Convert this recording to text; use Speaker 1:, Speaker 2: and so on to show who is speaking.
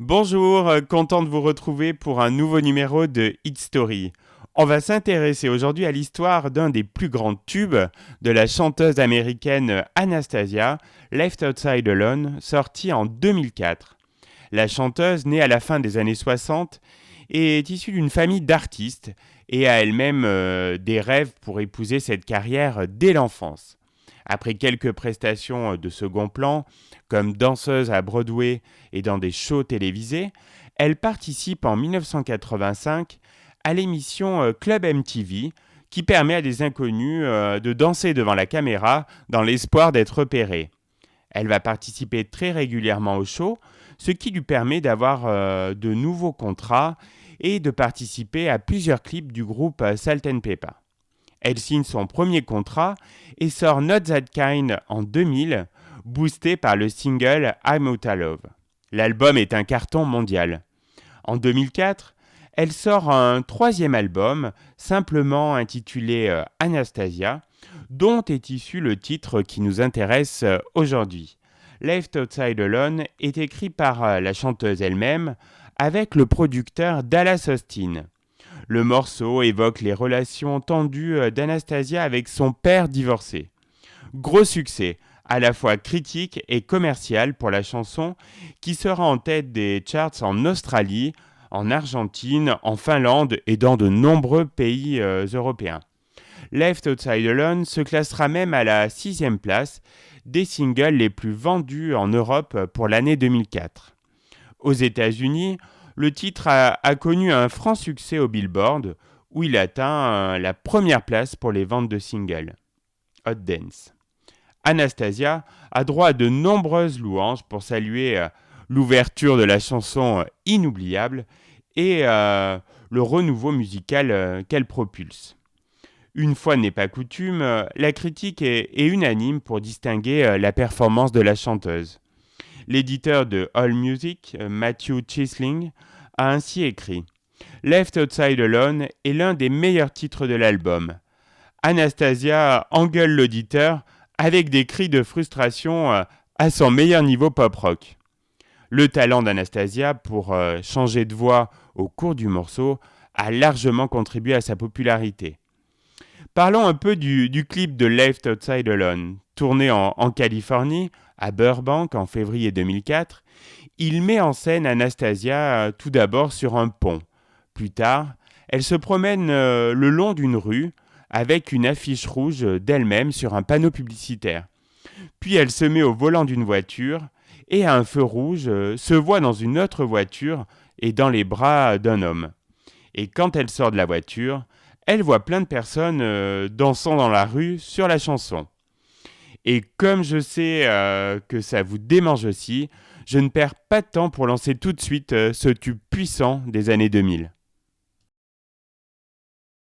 Speaker 1: Bonjour, content de vous retrouver pour un nouveau numéro de Hit Story. On va s'intéresser aujourd'hui à l'histoire d'un des plus grands tubes de la chanteuse américaine Anastasia, Left Outside Alone, sorti en 2004. La chanteuse, née à la fin des années 60, est issue d'une famille d'artistes et a elle-même des rêves pour épouser cette carrière dès l'enfance. Après quelques prestations de second plan, comme danseuse à Broadway et dans des shows télévisés, elle participe en 1985 à l'émission Club MTV, qui permet à des inconnus de danser devant la caméra dans l'espoir d'être repérés. Elle va participer très régulièrement aux shows, ce qui lui permet d'avoir de nouveaux contrats et de participer à plusieurs clips du groupe Salt and Pepper. Elle signe son premier contrat et sort Not That Kind en 2000, boosté par le single I'm Outta Love. L'album est un carton mondial. En 2004, elle sort un troisième album, simplement intitulé Anastasia, dont est issu le titre qui nous intéresse aujourd'hui. Left Outside Alone est écrit par la chanteuse elle-même avec le producteur Dallas Austin. Le morceau évoque les relations tendues d'Anastasia avec son père divorcé. Gros succès, à la fois critique et commercial pour la chanson, qui sera en tête des charts en Australie, en Argentine, en Finlande et dans de nombreux pays européens. Left Outside Alone se classera même à la 6e place des singles les plus vendus en Europe pour l'année 2004. Aux États-Unis, le titre a connu un franc succès au Billboard, où il atteint la première place pour les ventes de singles. Hot Dance. Anastasia a droit à de nombreuses louanges pour saluer l'ouverture de la chanson inoubliable et le renouveau musical qu'elle propulse. Une fois n'est pas coutume, la critique est unanime pour distinguer la performance de la chanteuse. L'éditeur de AllMusic, Matthew Chisling, a ainsi écrit « Left Outside Alone est l'un des meilleurs titres de l'album. Anastasia engueule l'auditeur avec des cris de frustration à son meilleur niveau pop-rock. » Le talent d'Anastasia pour changer de voix au cours du morceau a largement contribué à sa popularité. Parlons un peu du clip de Left Outside Alone. Tourné en Californie, à Burbank en février 2004, il met en scène Anastasia tout d'abord sur un pont. Plus tard, elle se promène le long d'une rue avec une affiche rouge d'elle-même sur un panneau publicitaire. Puis elle se met au volant d'une voiture et à un feu rouge se voit dans une autre voiture et dans les bras d'un homme. Et quand elle sort de la voiture, elle voit plein de personnes dansant dans la rue sur la chanson. Et comme je sais que ça vous démange aussi, je ne perds pas de temps pour lancer tout de suite ce tube puissant des années 2000.